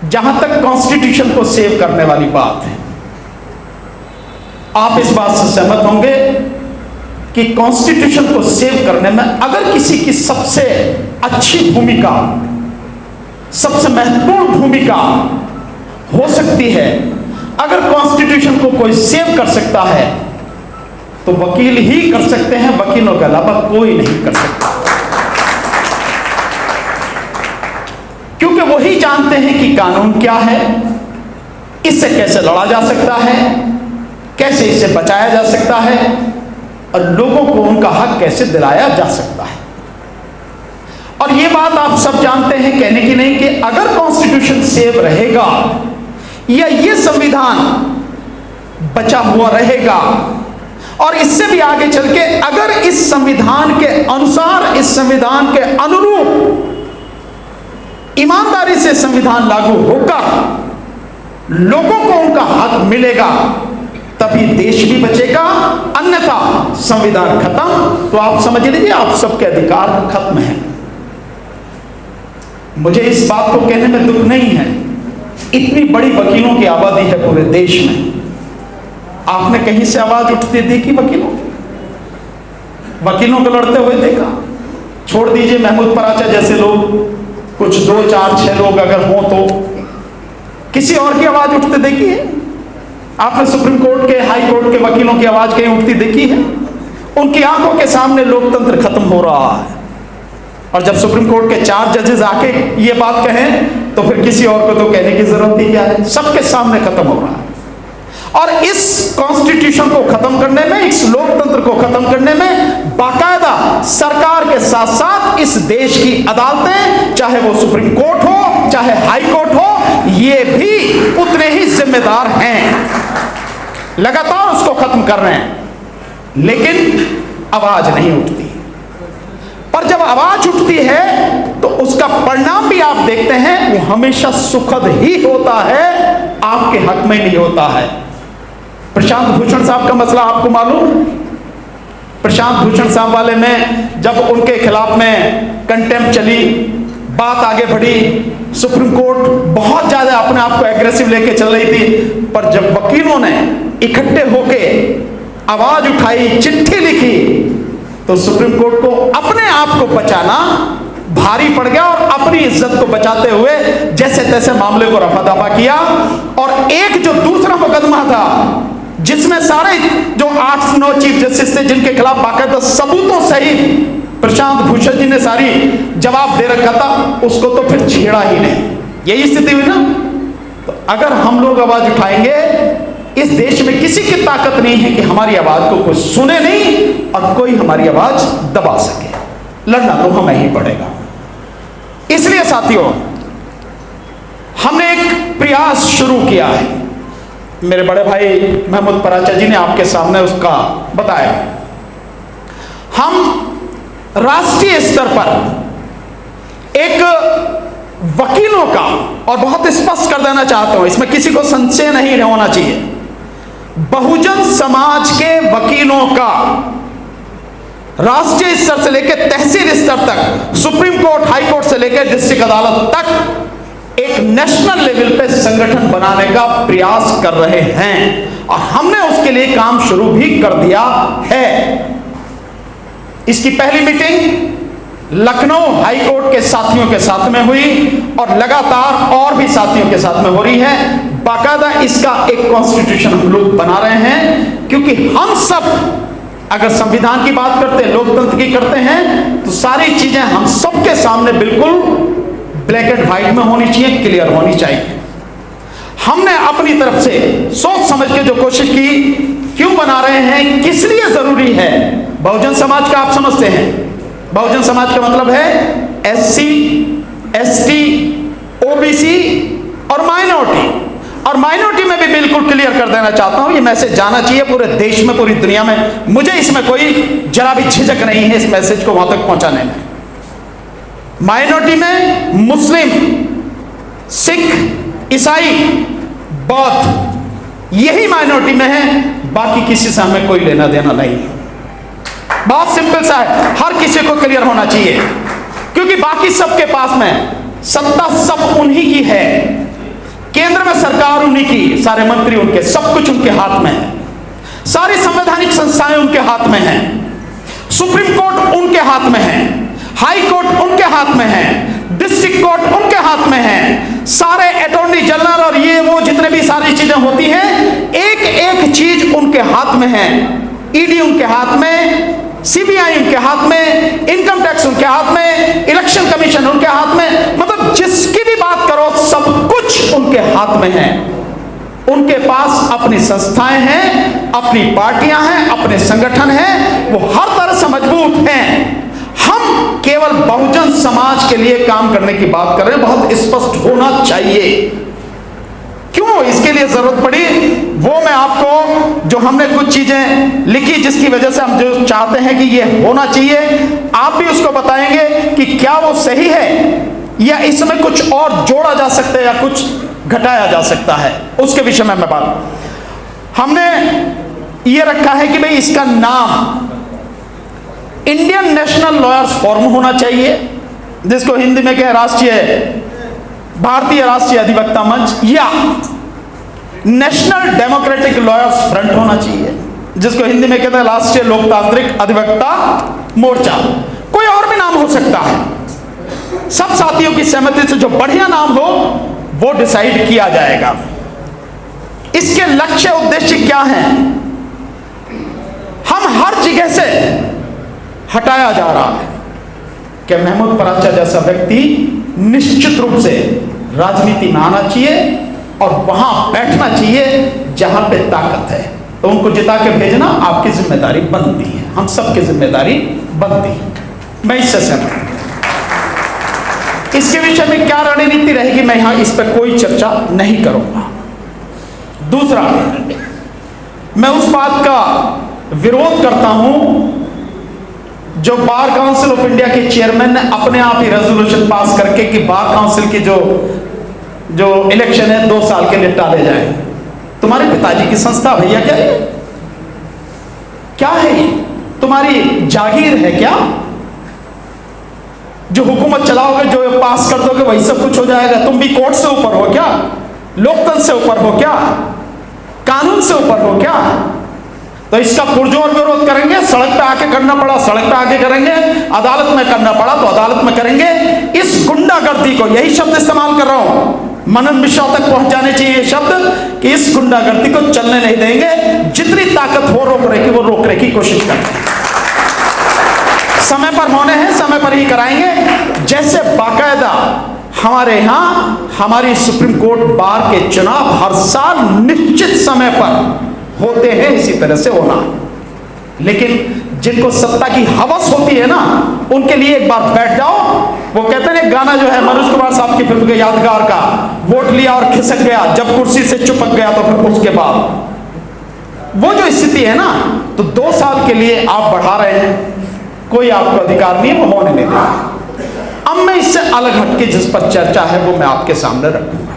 जहां तक कॉन्स्टिट्यूशन को सेव करने वाली बात है, आप इस बात से सहमत होंगे कि कॉन्स्टिट्यूशन को सेव करने में अगर किसी की सबसे अच्छी भूमिका, सबसे महत्वपूर्ण भूमिका हो सकती है, अगर कॉन्स्टिट्यूशन को कोई सेव कर सकता है तो वकील ही कर सकते हैं, वकीलों के अलावा कोई नहीं कर सकता। क्योंकि वही जानते हैं कि कानून क्या है, इससे कैसे लड़ा जा सकता है, कैसे इससे बचाया जा सकता है और लोगों को उनका हक कैसे दिलाया जा सकता है। और ये बात आप सब जानते हैं, कहने की नहीं, कि अगर कॉन्स्टिट्यूशन सेव रहेगा या ये संविधान बचा हुआ रहेगा और इससे भी आगे चल के अगर इस संविधान के अनुसार, इस संविधान के अनुरूप ईमानदारी से संविधान लागू होकर लोगों को उनका हक मिलेगा, तभी देश भी बचेगा, अन्यथा संविधान खत्म तो आप समझ लीजिए आप सबके अधिकार खत्म हैं। मुझे इस बात को कहने में दुख नहीं है, इतनी बड़ी वकीलों की आबादी है पूरे देश में, आपने कहीं से आवाज उठती देखी वकीलों को लड़ते हुए देखा? छोड़ दीजिए महमूद पराचा जैसे लोग, कुछ 2, 4, 6 लोग अगर हों तो किसी और की आवाज उठते देखी है? आपने सुप्रीम कोर्ट के, हाई कोर्ट के वकीलों की आवाज कहीं उठती देखी है? उनकी आंखों के सामने लोकतंत्र खत्म हो रहा है, और जब सुप्रीम कोर्ट के 4 जजेस आके ये बात कहें तो फिर किसी और को तो कहने की जरूरत ही क्या है, सबके सामने खत्म हो रहा है। और इस कॉन्स्टिट्यूशन को खत्म करने में, इस लोकतंत्र को खत्म करने में बाकायदा सरकार के साथ साथ इस देश की अदालतें, चाहे वो सुप्रीम कोर्ट हो, चाहे हाई कोर्ट हो, ये भी उतने ही जिम्मेदार हैं, लगातार उसको खत्म कर रहे हैं, लेकिन आवाज नहीं उठती। पर जब आवाज उठती है तो उसका परिणाम भी आप देखते हैं, वो हमेशा सुखद ही होता है, आपके हक में नहीं होता है। प्रशांत भूषण साहब का मसला आपको मालूम? प्रशांत भूषण साहब वाले में जब उनके खिलाफ में कंटेम्प्ट चली, बात आगे बढ़ी, सुप्रीम कोर्ट बहुत ज्यादा अपने आप को एग्रेसिव लेके चल रही थी, पर जब वकीलों ने इकट्ठे होके आवाज उठाई, चिट्ठी लिखी, तो सुप्रीम कोर्ट को अपने आप को बचाना भारी पड़ गया और अपनी इज्जत को बचाते हुए जैसे तैसे मामले को रफा दफा किया। और एक जो दूसरा मुकदमा था जिसमें सारे जो 8-9 चीफ जस्टिस थे, जिनके खिलाफ बाकायदा सबूतों सहित प्रशांत भूषण जी ने सारी जवाब दे रखा था, उसको तो फिर छेड़ा ही नहीं। यही स्थिति हुई ना। तो अगर हम लोग आवाज उठाएंगे, इस देश में किसी की ताकत नहीं है कि हमारी आवाज को कोई सुने नहीं और कोई हमारी आवाज दबा सके। लड़ना तो हमें ही पड़ेगा। इसलिए साथियों, हमने एक प्रयास शुरू किया है, मेरे बड़े भाई महमूद पराचा जी ने आपके सामने उसका बताया। हम राष्ट्रीय स्तर पर एक वकीलों का, और बहुत स्पष्ट कर देना चाहता हूं, इसमें किसी को संशय नहीं होना चाहिए, बहुजन समाज के वकीलों का राष्ट्रीय स्तर से लेकर तहसील स्तर तक, सुप्रीम कोर्ट, हाई कोर्ट से लेकर डिस्ट्रिक्ट अदालत तक एक नेशनल लेवल पे संगठन बनाने का प्रयास कर रहे हैं और हमने उसके लिए काम शुरू भी कर दिया है। इसकी पहली मीटिंग लखनऊ हाई कोर्ट के साथियों के साथ में हुई और लगातार और भी साथियों के साथ में हो रही है। बाकायदा इसका एक कॉन्स्टिट्यूशन हम लोग बना रहे हैं, क्योंकि हम सब अगर संविधान की बात करते हैं, लोकतंत्र की करते हैं, तो सारी चीजें हम सबके सामने बिल्कुल ब्लैक एंड व्हाइट में होनी चाहिए, क्लियर होनी चाहिए। हमने अपनी तरफ से सोच समझ के जो कोशिश की, क्यों बना रहे हैं, किस लिए जरूरी है। बहुजन समाज का आप समझते हैं, बहुजन समाज का मतलब है SC, ST, OBC और माइनॉरिटी। और माइनॉरिटी में भी बिल्कुल क्लियर कर देना चाहता हूं, ये मैसेज जाना चाहिए पूरे देश में, पूरी दुनिया में। मुझे इसमें कोई जरा भी झिझक नहीं है इस मैसेज को वहां तक पहुंचाने में। माइनॉरिटी में मुस्लिम, सिख, ईसाई, बौद्ध, यही माइनॉरिटी में है, बाकी किसी से हमें कोई लेना देना नहीं है। बहुत सिंपल सा है, हर किसी को क्लियर होना चाहिए, क्योंकि बाकी सबके पास में सत्ता सब उन्हीं की है। सरकार उन्हीं की, सारे मंत्री उनके, सब कुछ उनके हाथ में है, सारी संवैधानिक संस्थाएं उनके हाथ में हैं, सुप्रीम कोर्ट उनके हाथ में है, हाई कोर्ट उनके हाथ में है, डिस्ट्रिक्ट कोर्ट उनके हाथ में है, सारे अटॉर्नी जनरल और ये वो जितने भी सारी चीजें होती हैं, एक एक चीज उनके हाथ में है। ईडी उनके हाथ में, सीबीआई उनके हाथ में, इनकम टैक्स उनके हाथ में, इलेक्शन कमीशन उनके हाथ में, मतलब जिसकी भी बात करो सब कुछ उनके हाथ में है। उनके पास अपनी संस्थाएं हैं, अपनी पार्टियां हैं, अपने संगठन हैं, वो हर तरह से मजबूत हैं। हम केवल बहुजन समाज के लिए काम करने की बात कर रहे हैं, बहुत स्पष्ट होना चाहिए। क्यों इसके लिए जरूरत पड़ी वो मैं आपको, जो हमने कुछ चीजें लिखी जिसकी वजह से हम जो चाहते हैं कि ये होना चाहिए, आप भी उसको बताएंगे कि क्या वो सही है या इसमें कुछ और जोड़ा जा सकता है या कुछ घटाया जा सकता है, उसके विषय में मैं बात। हमने ये रखा है कि भाई इसका नाम इंडियन नेशनल लॉयर्स फोरम होना चाहिए, जिसको हिंदी में कहें भारतीय राष्ट्रीय अधिवक्ता मंच, या नेशनल डेमोक्रेटिक लॉयर्स फ्रंट होना चाहिए, जिसको हिंदी में कहते हैं राष्ट्रीय लोकतांत्रिक अधिवक्ता मोर्चा। कोई और भी नाम हो सकता है, सब साथियों की सहमति से जो बढ़िया नाम हो वो डिसाइड किया जाएगा। इसके लक्ष्य उद्देश्य क्या हैं? हम हर जगह से हटाया जा रहा है कि महमूद पराचा जैसा व्यक्ति निश्चित रूप से राजनीति में आना चाहिए और वहां बैठना चाहिए जहां पे ताकत है, तो उनको जिता के भेजना आपकी जिम्मेदारी बनती है, हम सबकी जिम्मेदारी बनती है। मैं इससे सहमत हूं। इसके विषय में क्या रणनीति रहेगी मैं यहां इस पर कोई चर्चा नहीं करूंगा। दूसरा, मैं उस बात का विरोध करता हूं जो बार काउंसिल ऑफ इंडिया के चेयरमैन ने अपने आप ही रेजोल्यूशन पास करके कि बार काउंसिल की जो इलेक्शन है 2 साल के लिए टाले जाए। तुम्हारे पिताजी की संस्था भैया क्या है ये? तुम्हारी जागीर है क्या? जो हुकूमत चलाओगे, जो पास कर दोगे वही सब कुछ हो जाएगा? तुम भी कोर्ट से ऊपर हो क्या? लोकतंत्र से ऊपर हो क्या? कानून से ऊपर हो क्या? तो इसका पुरजोर विरोध करेंगे। सड़क पे आके करना पड़ा सड़क पे आके करेंगे, अदालत में करना पड़ा तो अदालत में करेंगे। इस गुंडागर्दी को, यही शब्द इस्तेमाल कर रहा हूं, मनन मिश्रा तक पहुंच जाने चाहिए ये शब्द, कि इस गुंडागर्दी को चलने नहीं देंगे। जितनी ताकत हो रोकने की कोशिश करेंगे। समय पर होने हैं, समय पर ही कराएंगे। जैसे बाकायदा हमारे यहां हमारी सुप्रीम कोर्ट बार के चुनाव हर साल निश्चित समय पर होते हैं, इसी तरह से होना। लेकिन जिनको सत्ता की हवस होती है ना, उनके लिए एक बार बैठ जाओ। वो कहते हैं गाना जो है मनोज कुमार साहब की फिल्म के यादगार का, वोट लिया और खिसक गया, जब कुर्सी से चिपक गया तो फिर उसके बाद वो जो स्थिति है ना, तो 2 साल के लिए आप बढ़ा रहे हैं, कोई आपको अधिकार नहीं, वो होने नहीं देगा। अब मैं इससे अलग हटके जिस पर चर्चा है वो मैं आपके सामने रखूं।